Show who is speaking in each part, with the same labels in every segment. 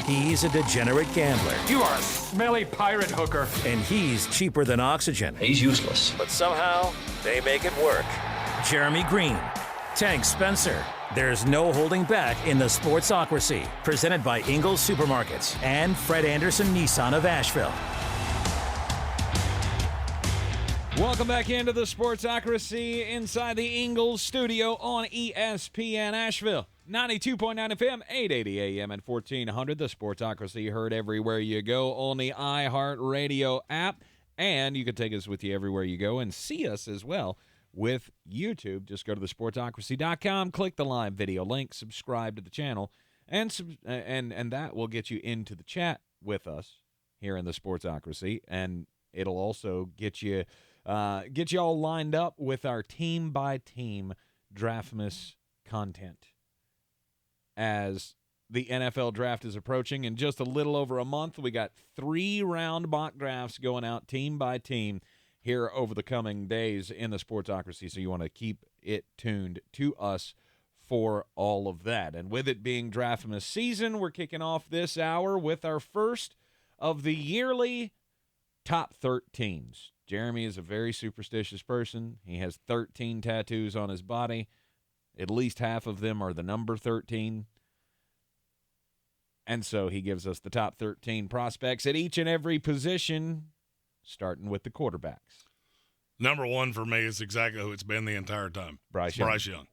Speaker 1: He's a degenerate gambler.
Speaker 2: You are a smelly pirate hooker.
Speaker 1: And he's cheaper than oxygen.
Speaker 3: He's useless.
Speaker 1: But somehow, they make it work. Jeremy Greene, Tank Spencer. There's no holding back in the Sportsocracy. Presented by Ingles Supermarkets and Fred Anderson Nissan of Asheville.
Speaker 4: Welcome back into the Sportsocracy inside the Ingles studio on ESPN Asheville. 92.9 FM, 880 AM, and 1400. The Sportsocracy heard everywhere you go on the iHeartRadio app. And you can take us with you everywhere you go and see us as well with YouTube. Just go to thesportsocracy.com, click the live video link, subscribe to the channel, and that will get you into the chat with us here in the Sportsocracy. And it'll also get you all lined up with our team-by-team Draftmas content. As the NFL draft is approaching in just a little over a month, we got 3-round mock drafts going out team by team here over the coming days in the Sportsocracy, so you want to keep it tuned to us for all of that. And with it being Draftmas season, we're kicking off this hour with our first of the yearly top 13s. Jeremy is a very superstitious person. He has 13 tattoos on his body. At least half of them are the number 13. And so he gives us the top 13 prospects at each and every position, starting with the quarterbacks.
Speaker 5: Number one for me is exactly who it's been the entire time.
Speaker 4: Bryce Young.
Speaker 5: Bryce Young.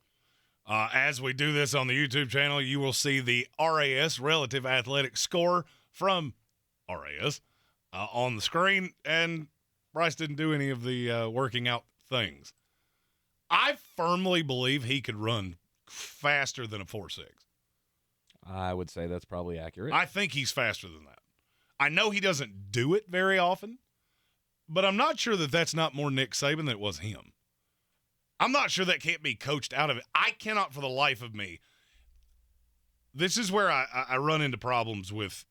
Speaker 5: As we do this on the YouTube channel, you will see the RAS, Relative Athletic Score, from RAS on the screen, and Bryce didn't do any of the working out things. I firmly believe he could run faster than a 4.6.
Speaker 4: I would say that's probably accurate.
Speaker 5: I think he's faster than that. I know he doesn't do it very often, but I'm not sure that that's not more Nick Saban than it was him. I'm not sure that can't be coached out of it. I cannot for the life of me. This is where I run into problems with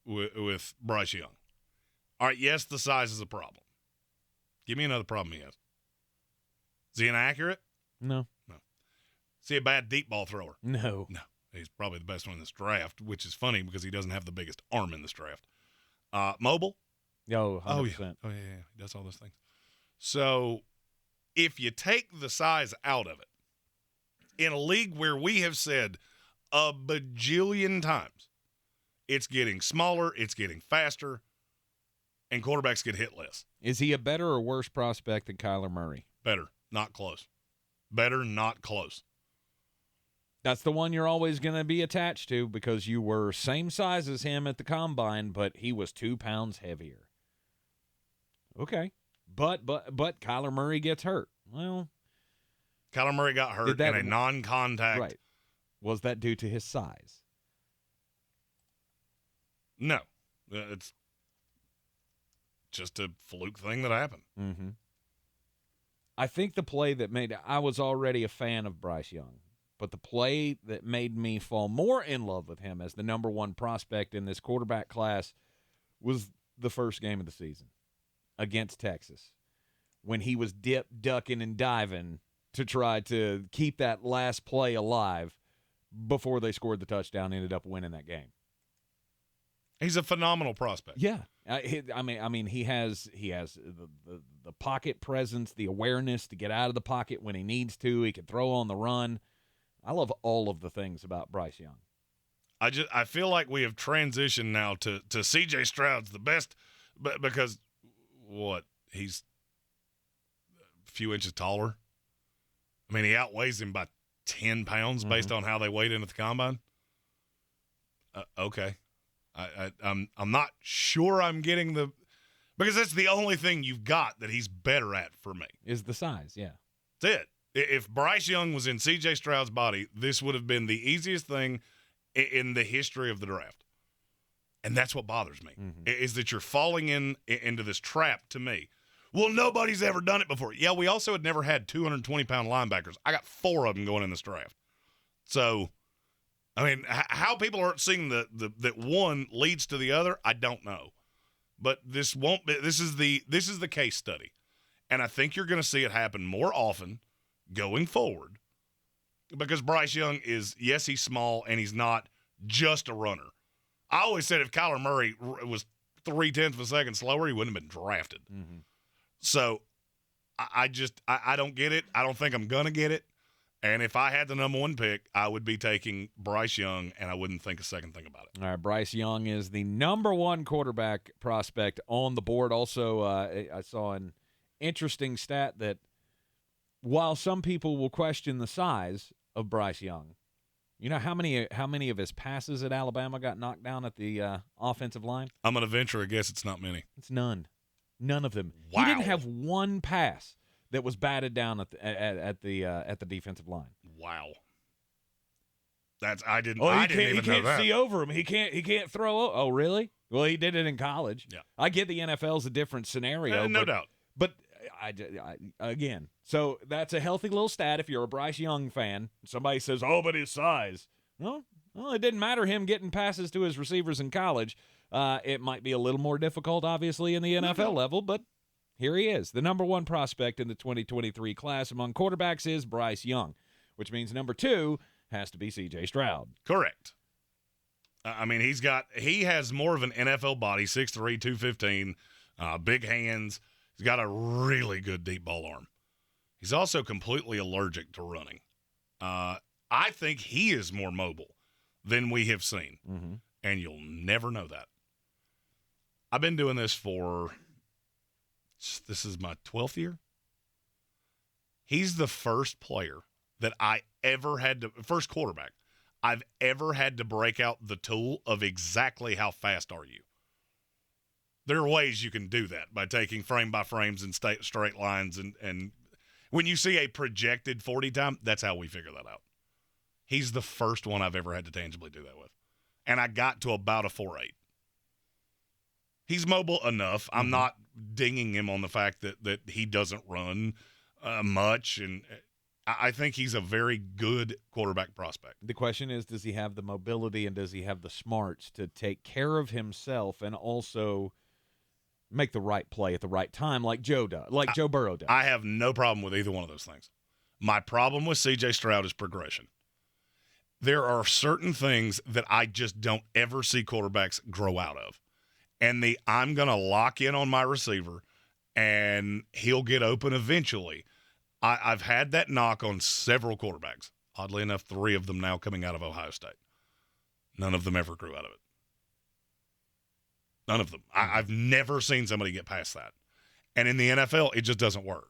Speaker 5: Bryce Young. All right, yes, the size is a problem. Give me another problem he has. Is he inaccurate?
Speaker 4: No.
Speaker 5: Is he a bad deep ball thrower?
Speaker 4: No.
Speaker 5: He's probably the best one in this draft, which is funny because he doesn't have the biggest arm in this draft. Mobile?
Speaker 4: Oh, 100%.
Speaker 5: Oh, yeah. He does all those things. So if you take the size out of it, in a league where we have said a bajillion times it's getting smaller, it's getting faster, and quarterbacks get hit less.
Speaker 4: Is he a better or worse prospect than Kyler Murray?
Speaker 5: Better, not close. Better, not close.
Speaker 4: That's the one you're always going to be attached to because you were same size as him at the combine, but he was 2 pounds heavier. Okay. But Kyler Murray gets hurt. Well,
Speaker 5: Kyler Murray got hurt in a non-contact.
Speaker 4: Right. Was that due to his size?
Speaker 5: No. It's just a fluke thing that happened.
Speaker 4: Mm-hmm. I think the play that I was already a fan of Bryce Young, but the play that made me fall more in love with him as the number one prospect in this quarterback class was the first game of the season against Texas, when he was ducking, and diving to try to keep that last play alive before they scored the touchdown and ended up winning that game.
Speaker 5: He's a phenomenal prospect.
Speaker 4: Yeah. I mean, he has the pocket presence, the awareness to get out of the pocket when he needs to. He can throw on the run. I love all of the things about Bryce Young.
Speaker 5: I feel like we have transitioned now to C.J. Stroud's the best, but because he's a few inches taller. I mean, he outweighs him by 10 pounds based on how they weighed in at the combine. Okay. I'm not sure I'm getting because that's the only thing you've got that he's better at for me.
Speaker 4: Is the size, yeah.
Speaker 5: That's it. If Bryce Young was in C.J. Stroud's body, this would have been the easiest thing in the history of the draft. And that's what bothers me, is that you're falling into this trap to me. Well, nobody's ever done it before. Yeah, we also had never had 220-pound linebackers. I got 4 of them going in this draft. So, I mean, how people aren't seeing that one leads to the other, I don't know. But this won't be. This is the case study, and I think you're going to see it happen more often going forward, because Bryce Young is, yes, he's small and he's not just a runner. I always said if Kyler Murray was 0.3 of a second slower, he wouldn't have been drafted.
Speaker 4: Mm-hmm.
Speaker 5: So I don't get it. I don't think I'm going to get it. And if I had the number 1 pick, I would be taking Bryce Young, and I wouldn't think a second thing about it.
Speaker 4: All right, Bryce Young is the number 1 quarterback prospect on the board. Also, I saw an interesting stat that while some people will question the size of Bryce Young, you know how many of his passes at Alabama got knocked down at the offensive line?
Speaker 5: I'm going to venture a guess it's not many.
Speaker 4: It's none. None of them.
Speaker 5: Wow.
Speaker 4: He didn't have one pass that was batted down at the defensive line.
Speaker 5: Wow. I didn't
Speaker 4: He
Speaker 5: even know
Speaker 4: can't
Speaker 5: that.
Speaker 4: see over him. He can't throw. Oh, really? Well, he did it in college.
Speaker 5: Yeah.
Speaker 4: I get the NFL's a different scenario.
Speaker 5: No doubt.
Speaker 4: But again, so that's a healthy little stat if you're a Bryce Young fan. Somebody says, "Oh, but his size." Well, it didn't matter him getting passes to his receivers in college. It might be a little more difficult, obviously, in the NFL level, but here he is. The number 1 prospect in the 2023 class among quarterbacks is Bryce Young, which means number 2 has to be C.J. Stroud.
Speaker 5: Correct. I mean, he has more of an NFL body, 6'3", 215, big hands. He's got a really good deep ball arm. He's also completely allergic to running. I think he is more mobile than we have seen, and you'll never know that. I've been doing this this is my 12th year. He's the first player that first quarterback I've ever had to break out the tool of exactly how fast are you. There are ways you can do that by taking frame by frames and straight lines. And when you see a projected 40 time, that's how we figure that out. He's the first one I've ever had to tangibly do that with. And I got to about a 4.8. He's mobile enough. I'm not dinging him on the fact that he doesn't run much. And I think he's a very good quarterback prospect.
Speaker 4: The question is, does he have the mobility and does he have the smarts to take care of himself and also make the right play at the right time like Joe Burrow does?
Speaker 5: I have no problem with either one of those things. My problem with C.J. Stroud is progression. There are certain things that I just don't ever see quarterbacks grow out of. And I'm going to lock in on my receiver, and he'll get open eventually. I've had that knock on several quarterbacks. Oddly enough, 3 of them now coming out of Ohio State. None of them ever grew out of it. None of them. I've never seen somebody get past that. And in the NFL, it just doesn't work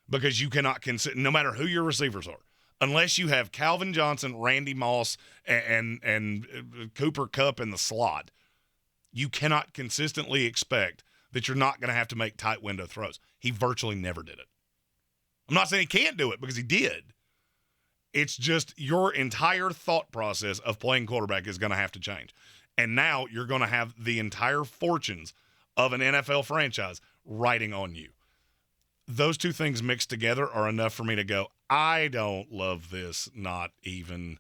Speaker 5: because you cannot consider, no matter who your receivers are, unless you have Calvin Johnson, Randy Moss, and Cooper Kupp in the slot, you cannot consistently expect that you're not going to have to make tight window throws. He virtually never did it. I'm not saying he can't do it because he did. It's just your entire thought process of playing quarterback is going to have to change. And now you're going to have the entire fortunes of an NFL franchise riding on you. Those two things mixed together are enough for me to go, I don't love this, not even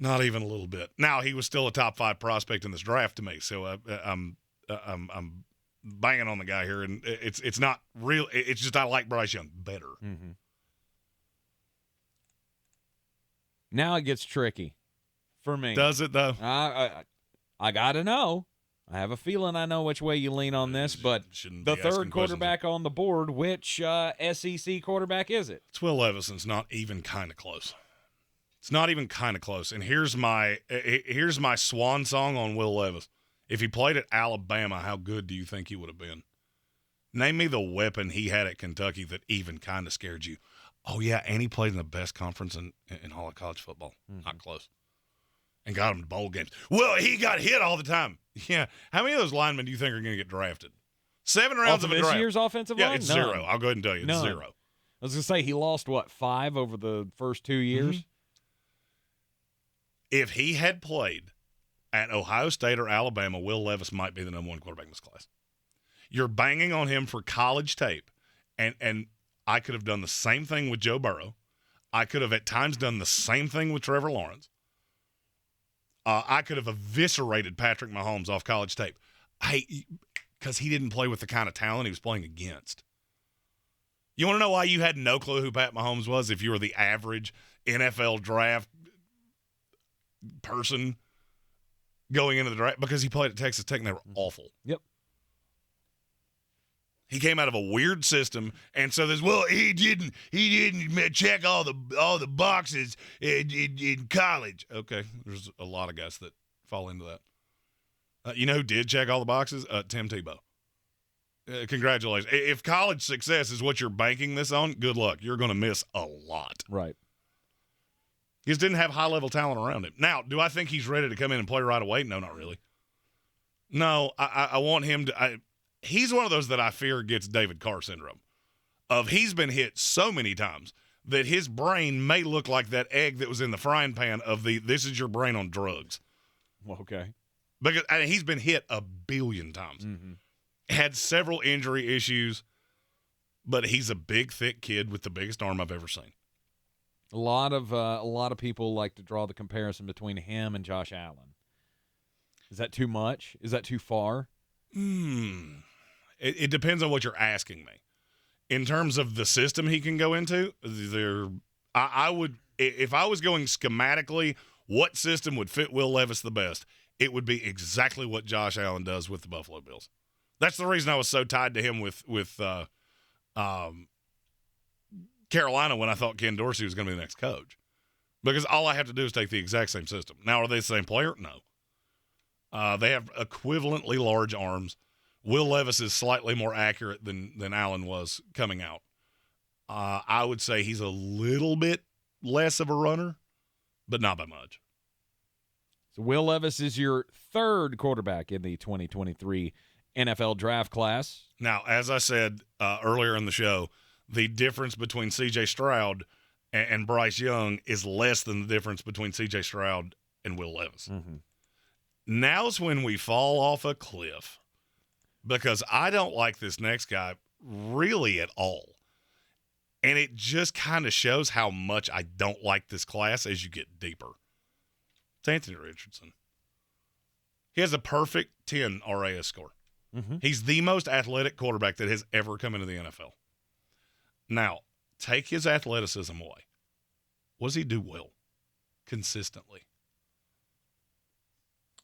Speaker 5: a little bit. Now, he was still a top 5 prospect in this draft to me, so I'm banging on the guy here, and it's not real. It's just I like Bryce Young better.
Speaker 4: Mm-hmm. Now it gets tricky for me.
Speaker 5: Does it, though?
Speaker 4: I got to know. I have a feeling I know which way you lean on this, but the third quarterback on the board, which SEC quarterback is it?
Speaker 5: It's Will Levis, and it's not even kind of close. It's not even kind of close. And here's my swan song on Will Levis. If he played at Alabama, how good do you think he would have been? Name me the weapon he had at Kentucky that even kind of scared you. Oh, yeah, and he played in the best conference in all of college football. Mm-hmm. Not close. And got him to bowl games. Well, he got hit all the time. Yeah. How many of those linemen do you think are going to get drafted? 7 rounds of a draft.
Speaker 4: This year's offensive line?
Speaker 5: Yeah, it's 0. I'll go ahead and tell you. It's 0.
Speaker 4: I was going to say, he lost, 5 over the first 2 years? Mm-hmm.
Speaker 5: If he had played at Ohio State or Alabama, Will Levis might be the number 1 quarterback in this class. You're banging on him for college tape, and I could have done the same thing with Joe Burrow. I could have at times done the same thing with Trevor Lawrence. I could have eviscerated Patrick Mahomes off college tape. Because he didn't play with the kind of talent he was playing against. You want to know why you had no clue who Pat Mahomes was if you were the average NFL draft person? going into the draft because he played at Texas Tech and they were awful.
Speaker 4: Yep.
Speaker 5: He came out of a weird system, and so there's he didn't check all the boxes in college. Okay, there's a lot of guys that fall into that. You know who did check all the boxes? Tim Tebow. Congratulations. If college success is what you're banking this on, good luck. You're going to miss a lot.
Speaker 4: Right.
Speaker 5: He just didn't have high-level talent around him. Now, do I think he's ready to come in and play right away? No, not really. No, I want him to he's one of those that I fear gets David Carr syndrome. He's been hit so many times that his brain may look like that egg that was in the frying pan of this is your brain on drugs.
Speaker 4: Okay.
Speaker 5: Because he's been hit a billion times.
Speaker 4: Mm-hmm.
Speaker 5: Had several injury issues, but he's a big, thick kid with the biggest arm I've ever seen.
Speaker 4: A lot of people like to draw the comparison between him and Josh Allen. Is that too much? Is that too far?
Speaker 5: It depends on what you're asking me. In terms of the system he can go into, I would, if I was going schematically, what system would fit Will Levis the best? It would be exactly what Josh Allen does with the Buffalo Bills. That's the reason I was so tied to him with Carolina when I thought Ken Dorsey was going to be the next coach. Because all I have to do is take the exact same system. Now, are they the same player? No. They have equivalently large arms. Will Levis is slightly more accurate than Allen was coming out. I would say he's a little bit less of a runner, but not by much.
Speaker 4: So Will Levis is your third quarterback in the 2023 NFL draft class.
Speaker 5: Now, as I said earlier in the show, the difference between C.J. Stroud and Bryce Young is less than the difference between C.J. Stroud and Will Levis.
Speaker 4: Mm-hmm.
Speaker 5: Now's when we fall off a cliff because I don't like this next guy really at all. And it just kind of shows how much I don't like this class as you get deeper. It's Anthony Richardson. He has a perfect 10 RAS score.
Speaker 4: Mm-hmm.
Speaker 5: He's the most athletic quarterback that has ever come into the NFL. Now, take his athleticism away. What does he do well? Consistently.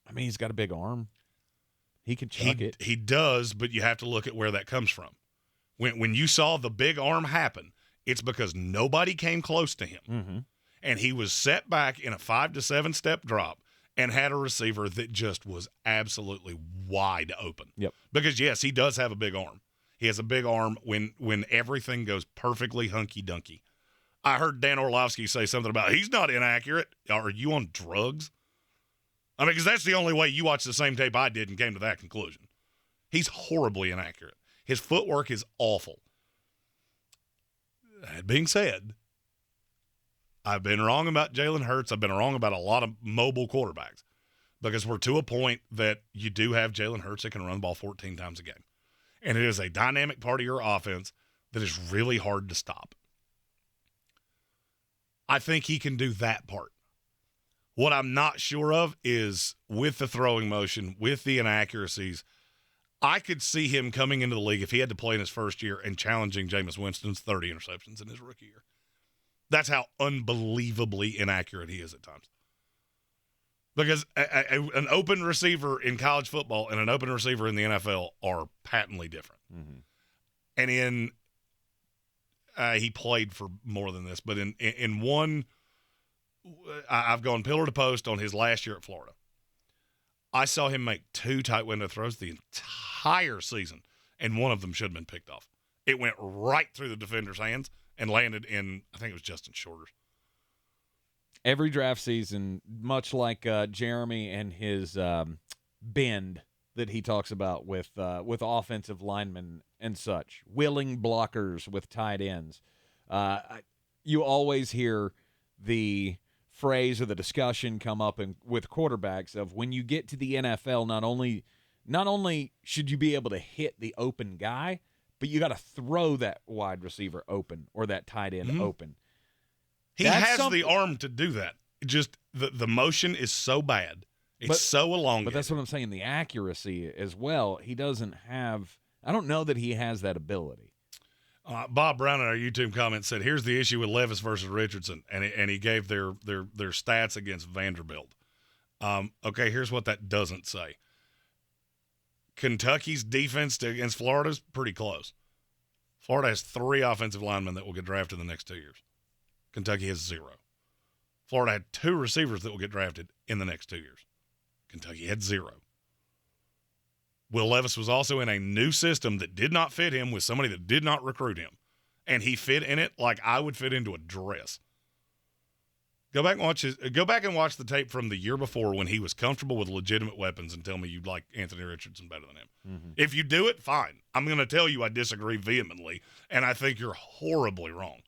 Speaker 4: I mean, he's got a big arm. He can chuck it.
Speaker 5: He does, but you have to look at where that comes from. When you saw the big arm happen, it's because nobody came close to him.
Speaker 4: Mm-hmm.
Speaker 5: And he was set back in a 5 to 7 step drop and had a receiver that just was absolutely wide open.
Speaker 4: Yep.
Speaker 5: Because, yes, he does have a big arm. He has a big arm when everything goes perfectly hunky-dunky. I heard Dan Orlovsky say something about he's not inaccurate. Are you on drugs? I mean, because that's the only way you watched the same tape I did and came to that conclusion. He's horribly inaccurate. His footwork is awful. That being said, I've been wrong about Jalen Hurts. I've been wrong about a lot of mobile quarterbacks because we're to a point that you do have Jalen Hurts that can run the ball 14 times a game. And it is a dynamic part of your offense that is really hard to stop. I think he can do that part. What I'm not sure of is with the throwing motion, with the inaccuracies, I could see him coming into the league if he had to play in his first year and challenging Jameis Winston's 30 interceptions in his rookie year. That's how unbelievably inaccurate he is at times. Because an open receiver in college football and an open receiver in the NFL are patently different.
Speaker 4: Mm-hmm.
Speaker 5: And he played for more than this, but in one, I've gone pillar to post on his last year at Florida. I saw him make 2 tight window throws the entire season, and one of them should have been picked off. It went right through the defender's hands and landed in, I think it was Justin Shorter's.
Speaker 4: Every draft season, much like Jeremy and his bend that he talks about with offensive linemen and such, willing blockers with tight ends, you always hear the phrase or the discussion come up with quarterbacks of when you get to the NFL, not only should you be able to hit the open guy, but you got to throw that wide receiver open or that tight end open.
Speaker 5: He has the arm to do that. Just the motion is so bad. It's so elongated.
Speaker 4: But that's what I'm saying. The accuracy as well. He doesn't have – I don't know that he has that ability.
Speaker 5: Bob Brown in our YouTube comment said, here's the issue with Levis versus Richardson, and he gave their stats against Vanderbilt. Okay, here's what that doesn't say. Kentucky's defense against Florida is pretty close. Florida has 3 offensive linemen that will get drafted in the next 2 years. Kentucky has 0. Florida had 2 receivers that will get drafted in the next 2 years. Kentucky had 0. Will Levis was also in a new system that did not fit him with somebody that did not recruit him. And he fit in it like I would fit into a dress. Go back and watch the tape from the year before when he was comfortable with legitimate weapons and tell me you'd like Anthony Richardson better than him. Mm-hmm. If you do it, fine. I'm going to tell you I disagree vehemently, and I think you're horribly wrong.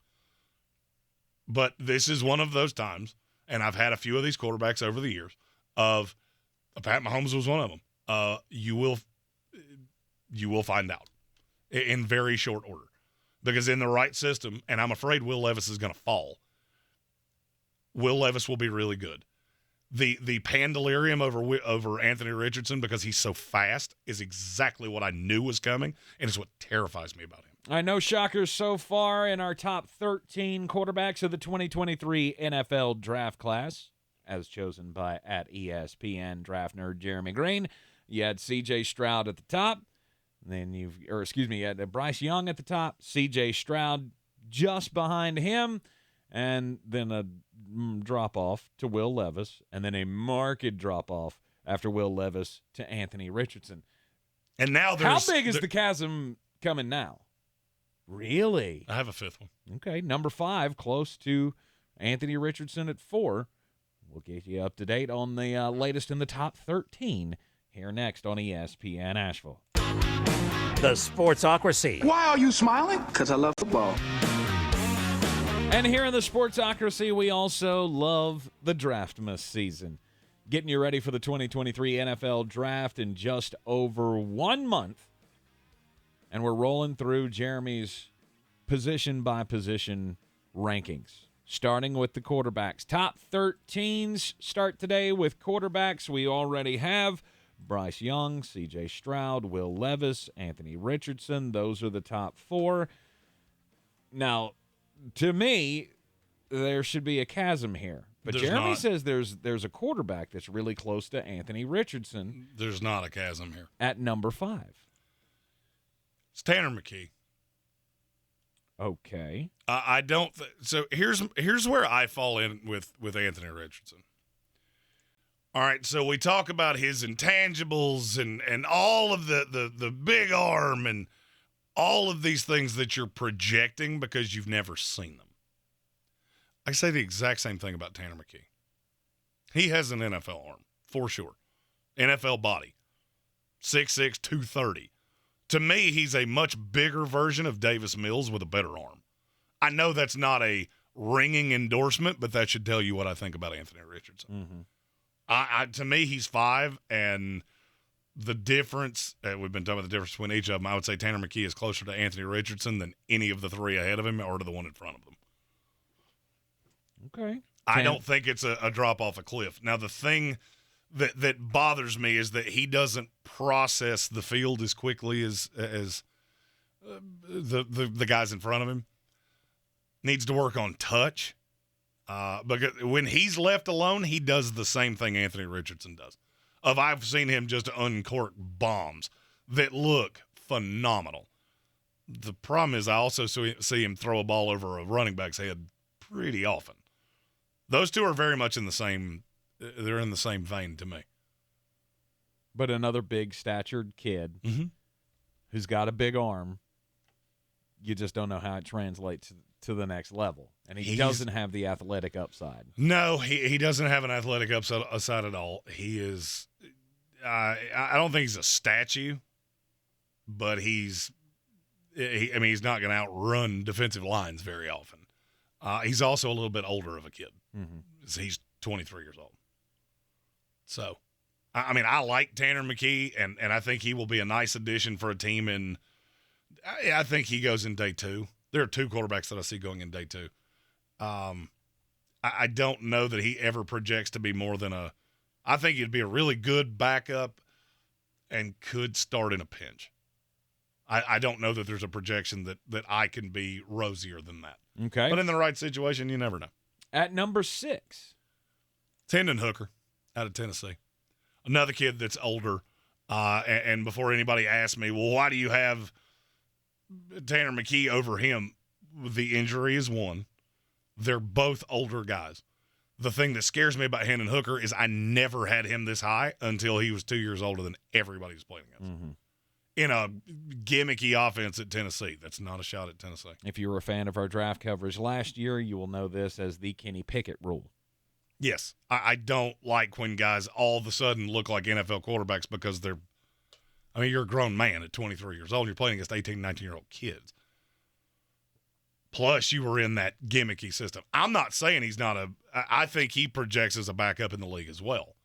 Speaker 5: But this is one of those times, and I've had a few of these quarterbacks over the years, of Pat Mahomes was one of them. You will find out in very short order. Because in the right system, and I'm afraid Will Levis is going to fall, Will Levis will be really good. The pandalirium over Anthony Richardson because he's so fast is exactly what I knew was coming, and it's what terrifies me about him.
Speaker 4: I know shockers so far in our top 13 quarterbacks of the 2023 NFL draft class, as chosen by at ESPN draft nerd Jeremy Greene. You had C.J. Stroud at the top. Then you had Bryce Young at the top, C.J. Stroud just behind him, and then a drop-off to Will Levis, and then a marked drop-off after Will Levis to Anthony Richardson.
Speaker 5: And now
Speaker 4: how big is the chasm coming now? Really?
Speaker 5: I have a 5th one.
Speaker 4: Okay, number 5, close to Anthony Richardson at 4. We'll get you up to date on the latest in the top 13 here next on ESPN Asheville.
Speaker 1: The Sportsocracy.
Speaker 3: Why are you smiling? Because I love football.
Speaker 4: And here in the Sportsocracy, we also love the Draftmas season. Getting you ready for the 2023 NFL Draft in just over 1 month. And we're rolling through Jeremy's position-by-position rankings. Starting with the quarterbacks. Top 13s start today with quarterbacks. We already have Bryce Young, C.J. Stroud, Will Levis, Anthony Richardson. Those are the top 4. Now, to me, there should be a chasm here. But
Speaker 5: There's
Speaker 4: Jeremy
Speaker 5: not.
Speaker 4: says there's a quarterback that's really close to Anthony Richardson.
Speaker 5: There's not a chasm here.
Speaker 4: At number 5.
Speaker 5: It's Tanner McKee.
Speaker 4: Okay.
Speaker 5: I don't. So here's where I fall in with Anthony Richardson. All right, so we talk about his intangibles and all of the big arm and all of these things that you're projecting because you've never seen them. I say the exact same thing about Tanner McKee. He has an NFL arm, for sure. NFL body. 6'6", 230. To me, he's a much bigger version of Davis Mills with a better arm. I know that's not a ringing endorsement, but that should tell you what I think about Anthony Richardson.
Speaker 4: Mm-hmm.
Speaker 5: To me, he's 5, and the difference, we've been talking about the difference between each of them, I would say Tanner McKee is closer to Anthony Richardson than any of the 3 ahead of him or to the one in front of them.
Speaker 4: Okay.
Speaker 5: I don't think it's a drop off a cliff. Now, the thing that bothers me is that he doesn't process the field as quickly as the guys in front of him. Needs to work on touch. Because when he's left alone, he does the same thing Anthony Richardson does. I've seen him just uncork bombs that look phenomenal. The problem is I also see him throw a ball over a running back's head pretty often. Those two are very much in the same vein to me.
Speaker 4: But another big statured kid who's got a big arm, you just don't know how it translates to the next level. And he doesn't have the athletic upside.
Speaker 5: No, he doesn't have an athletic upside at all. He is I don't think he's a statue, but he's not going to outrun defensive lines very often. He's also a little bit older of a kid. Mm-hmm. He's 23 years old. So, I like Tanner McKee, and I think he will be a nice addition for a team. And I think he goes in day 2. There are 2 quarterbacks that I see going in day 2. I don't know that he ever projects to be more than I think he'd be a really good backup and could start in a pinch. I don't know that there's a projection that I can be rosier than that.
Speaker 4: Okay.
Speaker 5: But in the right situation, you never know.
Speaker 4: At number 6.
Speaker 5: Hendon Hooker. out of Tennessee. Another kid that's older. And before anybody asks me, well, why do you have Tanner McKee over him? The injury is one. They're both older guys. The thing that scares me about Hendon Hooker is I never had him this high until he was 2 years older than everybody was playing against.
Speaker 4: Mm-hmm.
Speaker 5: In a gimmicky offense at Tennessee. That's not a shot at Tennessee.
Speaker 4: If you were a fan of our draft coverage last year, you will know this as the Kenny Pickett rule.
Speaker 5: Yes. I don't like when guys all of a sudden look like NFL quarterbacks because they're – I mean, you're a grown man at 23 years old. And you're playing against 18, 19-year-old kids. Plus, you were in that gimmicky system. I'm not saying he's not a – I think he projects as a backup in the league as well.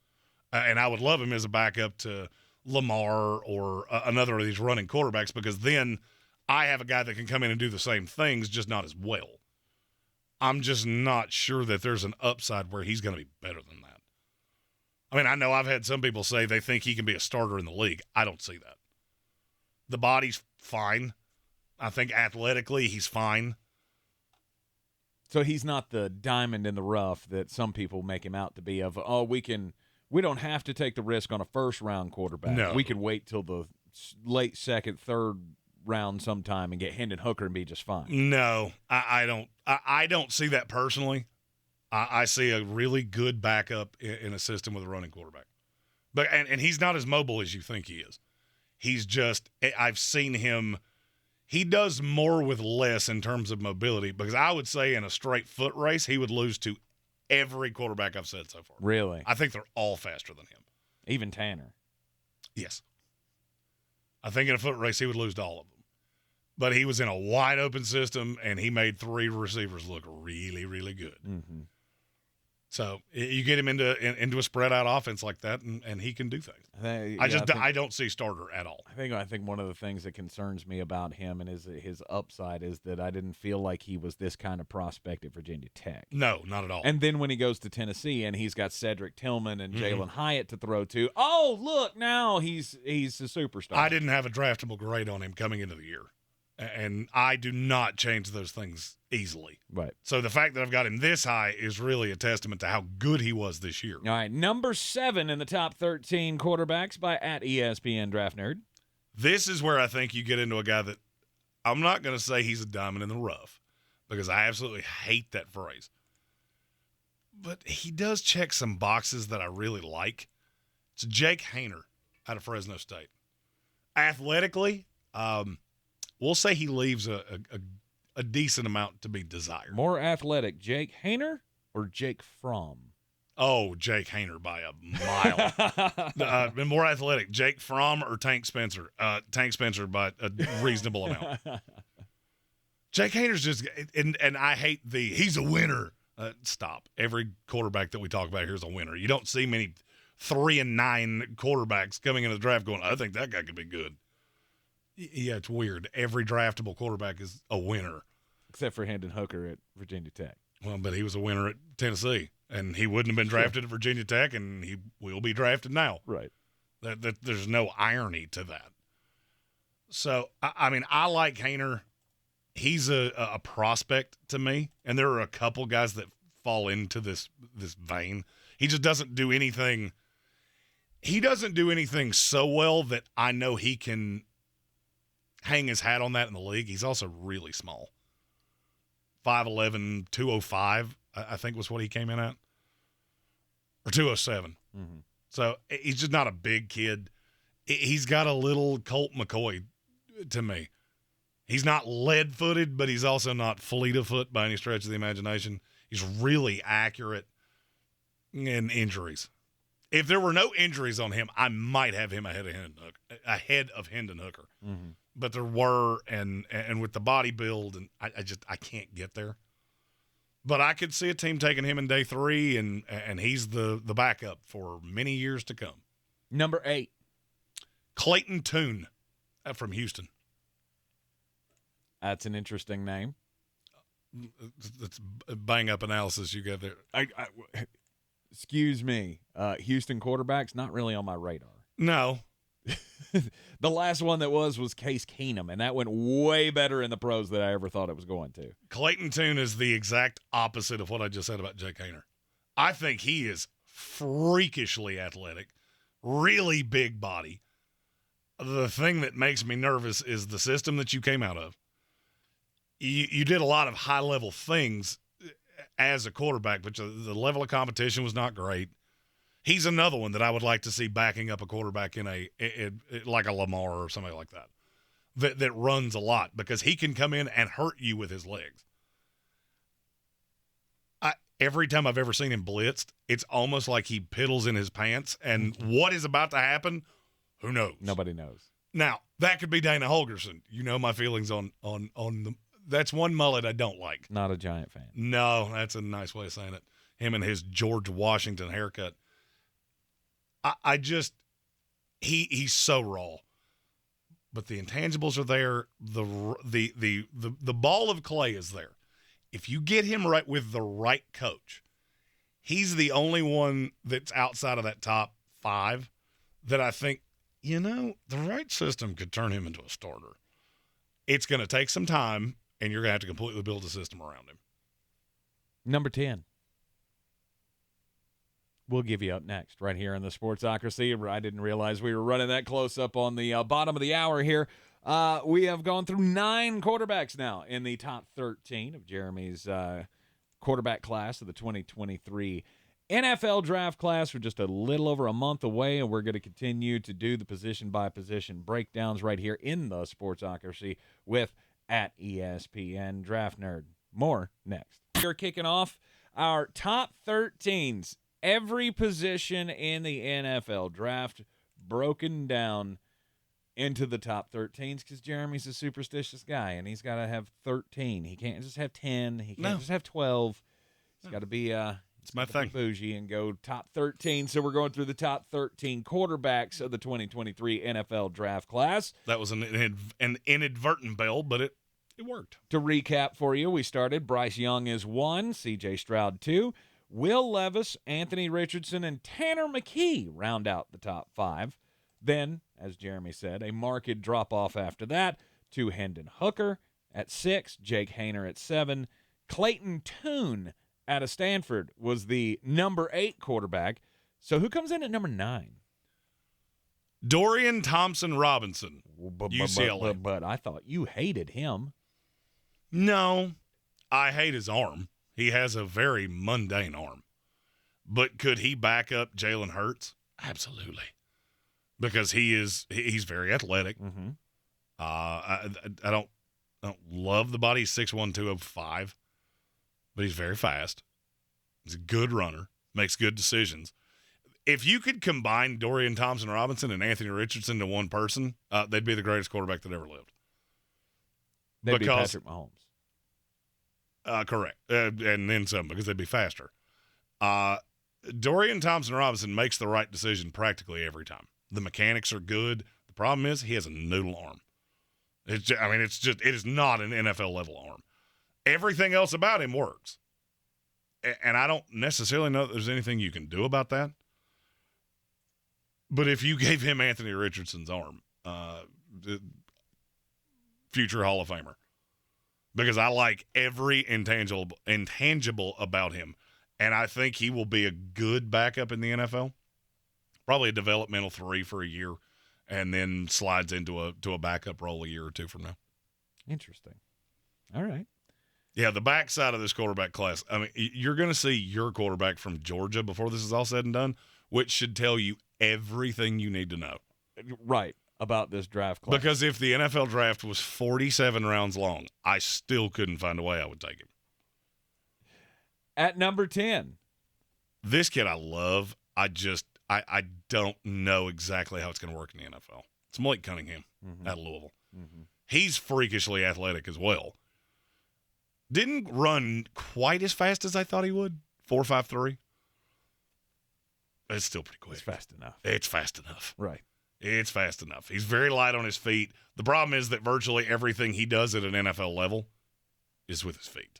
Speaker 5: And I would love him as a backup to Lamar or another of these running quarterbacks because then I have a guy that can come in and do the same things, just not as well. I'm just not sure that there's an upside where he's going to be better than that. I mean, I know I've had some people say they think he can be a starter in the league. I don't see that. The body's fine. I think athletically he's fine.
Speaker 4: So he's not the diamond in the rough that some people make him out to be of, oh, we don't have to take the risk on a first-round quarterback.
Speaker 5: No.
Speaker 4: We can wait till the late second, third round sometime and get Hendon Hooker and be just fine.
Speaker 5: No, I don't. I don't see that personally. I see a really good backup in a system with a running quarterback. But and he's not as mobile as you think he is. He's just – I've seen him – he does more with less in terms of mobility because I would say in a straight foot race he would lose to every quarterback I've said so far.
Speaker 4: Really?
Speaker 5: I think they're all faster than him.
Speaker 4: Even Tanner?
Speaker 5: Yes. I think in a foot race he would lose to all of them. But he was in a wide-open system, and he made three receivers look really, really good.
Speaker 4: Mm-hmm.
Speaker 5: So you get him into a spread-out offense like that, and he can do things. I don't see starter at all.
Speaker 4: I think one of the things that concerns me about him and his upside is that I didn't feel like he was this kind of prospect at Virginia Tech.
Speaker 5: No, not at all.
Speaker 4: And then when he goes to Tennessee and he's got Cedric Tillman and Jalen Hyatt to throw to, oh, look, now he's a superstar.
Speaker 5: I didn't have a draftable grade on him coming into the year. And I do not change those things easily.
Speaker 4: Right.
Speaker 5: So the fact that I've got him this high is really a testament to how good he was this year.
Speaker 4: All right, number 7 in the top 13 quarterbacks by @ESPN Draft Nerd.
Speaker 5: This is where I think you get into a guy that I'm not going to say he's a diamond in the rough because I absolutely hate that phrase. But he does check some boxes that I really like. It's Jake Haener out of Fresno State. Athletically, we'll say he leaves a decent amount to be desired.
Speaker 4: More athletic, Jake Haener or Jake Fromm?
Speaker 5: Oh, Jake Haener by a mile. More athletic, Jake Fromm or Tank Spencer? Tank Spencer by a reasonable amount. Jake Haener's just – and I hate he's a winner. Stop. Every quarterback that we talk about here is a winner. You don't see many 3-9 quarterbacks coming into the draft going, I think that guy could be good. Yeah, it's weird. Every draftable quarterback is a winner.
Speaker 4: Except for Hendon Hooker at Virginia Tech.
Speaker 5: Well, but he was a winner at Tennessee, and he wouldn't have been drafted at Virginia Tech, and he will be drafted now.
Speaker 4: Right.
Speaker 5: There's no irony to that. So, I mean, I like Haener. He's a prospect to me, and there are a couple guys that fall into this vein. He just doesn't do anything. He doesn't do anything so well that I know he can hang his hat on that in the league. He's also really small. 5'11", 205, I think was what he came in at. Or 207.
Speaker 4: Mm-hmm.
Speaker 5: So he's just not a big kid. He's got a little Colt McCoy to me. He's not lead-footed, but he's also not fleet-of-foot by any stretch of the imagination. He's really accurate in injuries. If there were no injuries on him, I might have him ahead of Hendon Hooker.
Speaker 4: Mm-hmm.
Speaker 5: But there were, and with the body build, and I can't get there. But I could see a team taking him in day 3, and he's the backup for many years to come.
Speaker 4: Number 8.
Speaker 5: Clayton Tune from Houston.
Speaker 4: That's an interesting name.
Speaker 5: That's bang-up analysis you got there.
Speaker 4: Excuse me. Houston quarterbacks, not really on my radar.
Speaker 5: No.
Speaker 4: The last one that was Case Keenum, and that went way better in the pros than I ever thought it was going to.
Speaker 5: Clayton Tune is the exact opposite of what I just said about Jake Haener. I think he is freakishly athletic, really big body. The thing that makes me nervous is the system that you came out of. You did a lot of high-level things as a quarterback, but the level of competition was not great. He's another one that I would like to see backing up a quarterback in like a Lamar or somebody like that runs a lot, because he can come in and hurt you with his legs. Every time I've ever seen him blitzed, it's almost like he piddles in his pants, and what is about to happen, who knows?
Speaker 4: Nobody knows.
Speaker 5: Now, that could be Dana Holgorsen. You know my feelings on the – that's one mullet I don't like.
Speaker 4: Not a Giant fan.
Speaker 5: No, that's a nice way of saying it. Him and his George Washington haircut. I just – he's so raw. But the intangibles are there. The ball of clay is there. If you get him right with the right coach, he's the only one that's outside of that top 5 that I think, the right system could turn him into a starter. It's going to take some time, and you're going to have to completely build a system around him.
Speaker 4: Number 10. We'll give you up next right here in the Sportsocracy. I didn't realize we were running that close up on the bottom of the hour here. We have gone through 9 quarterbacks now in the top 13 of Jeremy's quarterback class of the 2023 NFL draft class. We're just a little over a month away, and we're going to continue to do the position-by-position breakdowns right here in the Sportsocracy with at ESPN Draft Nerd. More next. We're kicking off our top 13s. Every position in the NFL draft broken down into the top 13s, because Jeremy's a superstitious guy, and he's got to have 13. He can't just have 10. He can't just have 12. He's got to be
Speaker 5: it's my thing.
Speaker 4: Bougie and go top 13. So we're going through the top 13 quarterbacks of the 2023 NFL draft class.
Speaker 5: That was an inadvertent bell, but it worked.
Speaker 4: To recap for you, we started Bryce Young is 1, C.J. Stroud 2, Will Levis, Anthony Richardson, and Tanner McKee round out the top 5. Then, as Jeremy said, a marked drop-off after that to Hendon Hooker at 6, Jake Haener at 7. Clayton Tune out of Stanford was the number 8 quarterback. So who comes in at number 9?
Speaker 5: Dorian Thompson-Robinson, UCLA.
Speaker 4: But I thought you hated him.
Speaker 5: No, I hate his arm. He has a very mundane arm. But could he back up Jalen Hurts? Absolutely. Because he's very athletic.
Speaker 4: Mm-hmm.
Speaker 5: I don't love the body. He's 6'1", 205, but he's very fast. He's a good runner, makes good decisions. If you could combine Dorian Thompson-Robinson and Anthony Richardson to one person, they'd be the greatest quarterback that ever lived.
Speaker 4: They'd be Patrick Mahomes.
Speaker 5: Correct. And then some, because they'd be faster. Dorian Thompson-Robinson makes the right decision practically every time. The mechanics are good. The problem is he has a noodle arm. It is not an NFL level arm. Everything else about him works. And I don't necessarily know that there's anything you can do about that. But if you gave him Anthony Richardson's arm, future Hall of Famer, because I like every intangible about him, and I think he will be a good backup in the NFL. Probably a developmental 3 for a year, and then slides into a backup role a year or 2 from now.
Speaker 4: Interesting. All right.
Speaker 5: Yeah, the backside of this quarterback class, I mean, you're going to see your quarterback from Georgia before this is all said and done, which should tell you everything you need to know.
Speaker 4: Right, about this draft class.
Speaker 5: Because if the NFL draft was 47 rounds long, I still couldn't find a way I would take him.
Speaker 4: At number 10.
Speaker 5: This kid I love. I don't know exactly how it's going to work in the NFL. It's Malik Cunningham out of Louisville.
Speaker 4: Mm-hmm.
Speaker 5: He's freakishly athletic as well. Didn't run quite as fast as I thought he would. 4.53. It's still pretty quick.
Speaker 4: It's fast enough.
Speaker 5: It's fast enough.
Speaker 4: Right.
Speaker 5: It's fast enough. He's very light on his feet. The problem is that virtually everything he does at an NFL level is with his feet.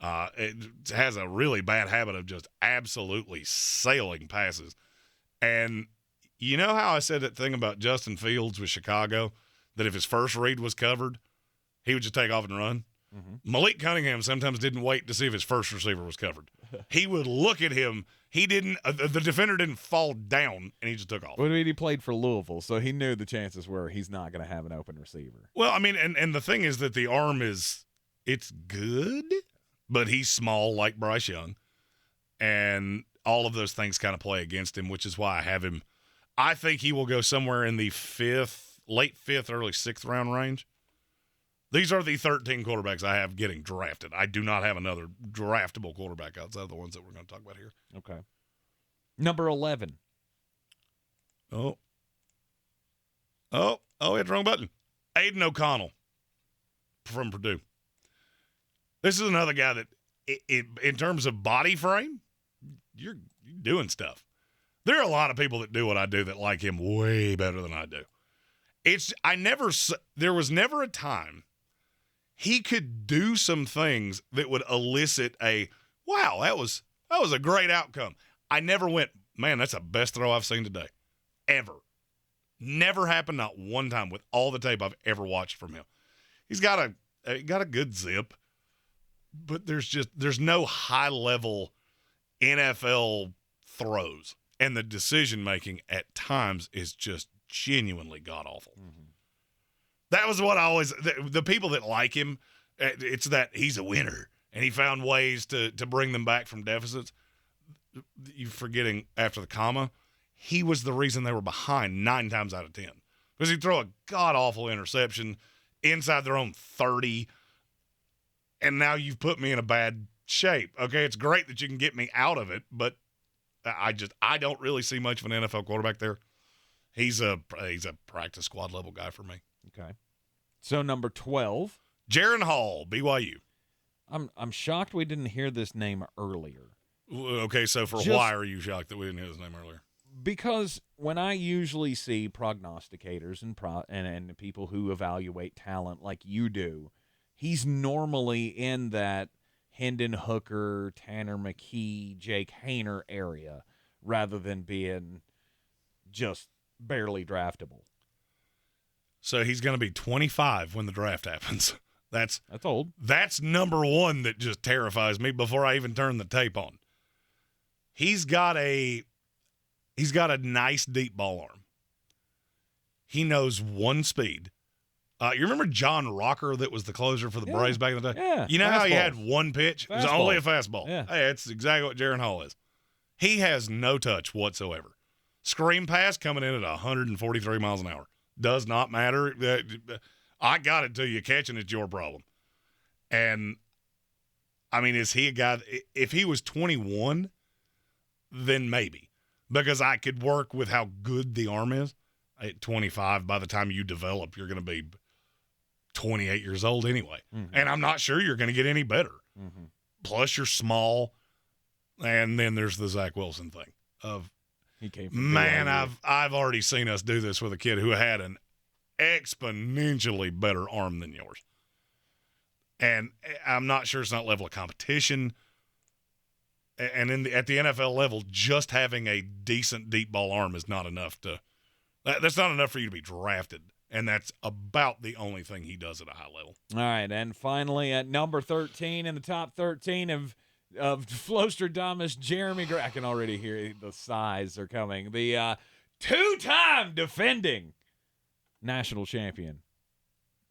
Speaker 5: It has a really bad habit of just absolutely sailing passes. And you know how I said that thing about Justin Fields with Chicago, that if his first read was covered, he would just take off and run? Mm-hmm. Malik Cunningham sometimes didn't wait to see if his first receiver was covered. He would look at him He didn't. The defender didn't fall down, and he just took off.
Speaker 4: Well, I mean, he played for Louisville, so he knew the chances were he's not going to have an open receiver.
Speaker 5: Well, I mean, and the thing is that the arm it's good, but he's small like Bryce Young, and all of those things kind of play against him, which is why I have him. I think he will go somewhere in the late fifth, early sixth round range. These are the 13 quarterbacks I have getting drafted. I do not have another draftable quarterback outside of the ones that we're going to talk about here.
Speaker 4: Okay. Number 11.
Speaker 5: Oh, hit the wrong button. Aiden O'Connell from Purdue. This is another guy that, in terms of body frame, you're doing stuff. There are a lot of people that do what I do that like him way better than I do. There was never a time he could do some things that would elicit a, wow, that was a great outcome. I never went, man, that's the best throw I've seen today. Ever. Never happened, not one time with all the tape I've ever watched from him. He's got a good zip, but there's no high-level NFL throws. And the decision-making at times is just genuinely god-awful. Mm-hmm. That was what I always – the people that like him, it's that he's a winner, and he found ways to bring them back from deficits. You're forgetting after the comma, he was the reason they were behind 9 times out of 10. Because he'd throw a god-awful interception inside their own 30, and now you've put me in a bad shape. Okay, it's great that you can get me out of it, but I don't really see much of an NFL quarterback there. He's a practice squad level guy for me.
Speaker 4: Okay. So number 12.
Speaker 5: Jaron Hall, BYU.
Speaker 4: I'm shocked we didn't hear this name earlier.
Speaker 5: Okay, so why are you shocked that we didn't hear his name earlier?
Speaker 4: Because when I usually see prognosticators and people who evaluate talent like you do, he's normally in that Hendon Hooker, Tanner McKee, Jake Haener area rather than being just barely draftable.
Speaker 5: So he's going to be 25 when the draft happens. That's
Speaker 4: old.
Speaker 5: That's number one that just terrifies me before I even turn the tape on. He's got a nice deep ball arm. He knows one speed. You remember John Rocker that was the closer for the Braves back in the day?
Speaker 4: Yeah.
Speaker 5: You know how he had one pitch? It was only a fastball.
Speaker 4: Yeah.
Speaker 5: Hey, that's exactly what Jaron Hall is. He has no touch whatsoever. Screen pass coming in at 143 miles an hour. Does not matter. I got it to you. Catching it's your problem. And, I mean, is he a guy – if he was 21, then maybe. Because I could work with how good the arm is. At 25, by the time you develop, you're going to be 28 years old anyway. Mm-hmm. And I'm not sure you're going to get any better. Mm-hmm. Plus, you're small. And then there's the Zach Wilson thing of –
Speaker 4: he came from
Speaker 5: I've already seen us do this with a kid who had an exponentially better arm than yours. And I'm not sure it's not level of competition. And at the NFL level, just having a decent deep ball arm is not enough that's not enough for you to be drafted. And that's about the only thing he does at a high level.
Speaker 4: All right, and finally at number 13 in the top 13 of Flostradamus, Jeremy Greene. I can already hear the sighs are coming. The two-time defending national champion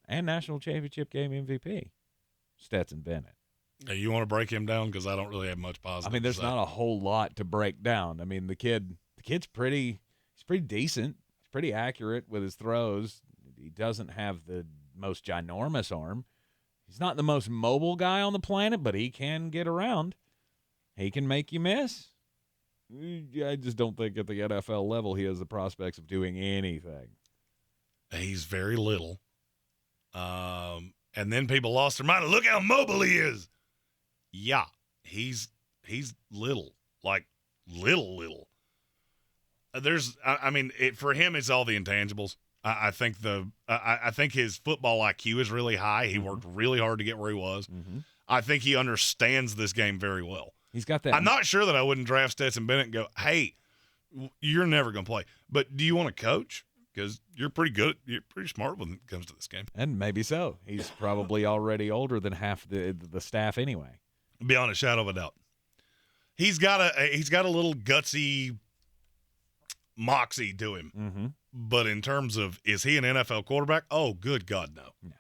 Speaker 4: and national championship game MVP, Stetson Bennett.
Speaker 5: Hey, you want to break him down? Because I don't really have much positive.
Speaker 4: I mean, there's not a whole lot to break down. I mean, the kid's pretty decent. He's pretty accurate with his throws. He doesn't have the most ginormous arm. He's not the most mobile guy on the planet, but he can get around. He can make you miss. I just don't think at the NFL level he has the prospects of doing anything.
Speaker 5: He's very little. And then people lost their mind. Look how mobile he is. Yeah, he's little, like little. For him, it's all the intangibles. I think his football IQ is really high. He worked really hard to get where he was. Mm-hmm. I think he understands this game very well.
Speaker 4: He's got that.
Speaker 5: I'm not sure that I wouldn't draft Stetson Bennett and go, hey, you're never going to play. But do you want to coach? Because you're pretty good. You're pretty smart when it comes to this game.
Speaker 4: And maybe so. He's probably already older than half the staff anyway.
Speaker 5: Beyond a shadow of a doubt. He's got a little gutsy moxie to him.
Speaker 4: Mm-hmm.
Speaker 5: But in terms of, is he an NFL quarterback? Oh, good God, no.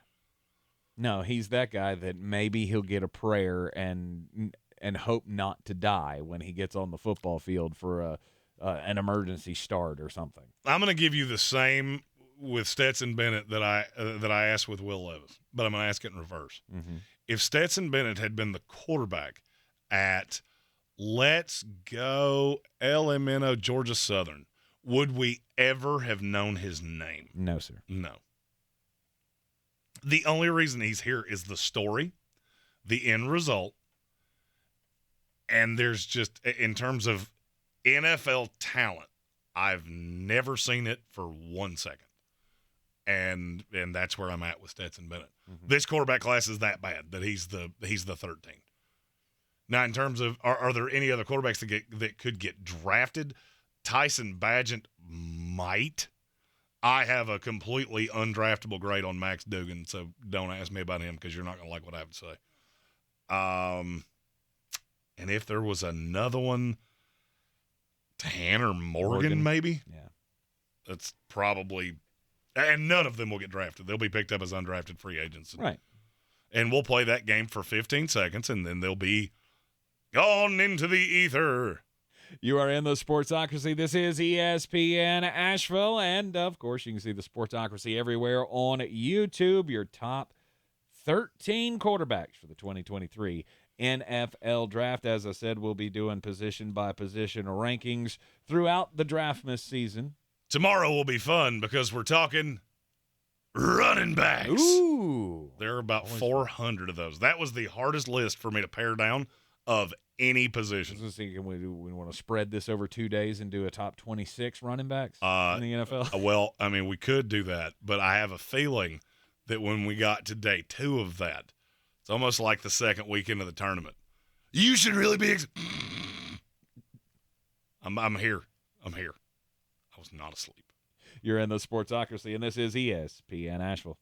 Speaker 4: No, he's that guy that maybe he'll get a prayer and hope not to die when he gets on the football field for an emergency start or something.
Speaker 5: I'm going to give you the same with Stetson Bennett that I asked with Will Levis, but I'm going to ask it in reverse.
Speaker 4: Mm-hmm.
Speaker 5: If Stetson Bennett had been the quarterback at, let's go, LMNO, Georgia Southern, would we ever have known his name?
Speaker 4: No, sir.
Speaker 5: No. The only reason he's here is the story, the end result, and there's just, in terms of NFL talent, I've never seen it for 1 second. And that's where I'm at with Stetson Bennett.
Speaker 4: Mm-hmm.
Speaker 5: This quarterback class is that bad that he's the 13th. Now, in terms of, are there any other quarterbacks that could get drafted? Tyson Bagent might. I have a completely undraftable grade on Max Dugan, so don't ask me about him because you're not going to like what I have to say. And if there was another one, Tanner Morgan. Maybe?
Speaker 4: Yeah.
Speaker 5: That's probably – and none of them will get drafted. They'll be picked up as undrafted free agents.
Speaker 4: Right.
Speaker 5: And we'll play that game for 15 seconds, and then they'll be gone into the ether.
Speaker 4: You are in the Sportsocracy. This is ESPN Asheville. And, of course, you can see the Sportsocracy everywhere on YouTube. Your top 13 quarterbacks for the 2023 NFL Draft. As I said, we'll be doing position-by-position rankings throughout the draftmas season.
Speaker 5: Tomorrow will be fun because we're talking running backs.
Speaker 4: Ooh.
Speaker 5: There are about 400 of those. That was the hardest list for me to pare down of any position.
Speaker 4: I was thinking, we want to spread this over 2 days and do a top 26 running backs in the NFL?
Speaker 5: Well, I mean, we could do that, but I have a feeling that when we got to day 2 of that, it's almost like the second weekend of the tournament. You should really be I'm here. I'm here. I was not asleep.
Speaker 4: You're in the Sportsocracy, and this is ESPN Asheville.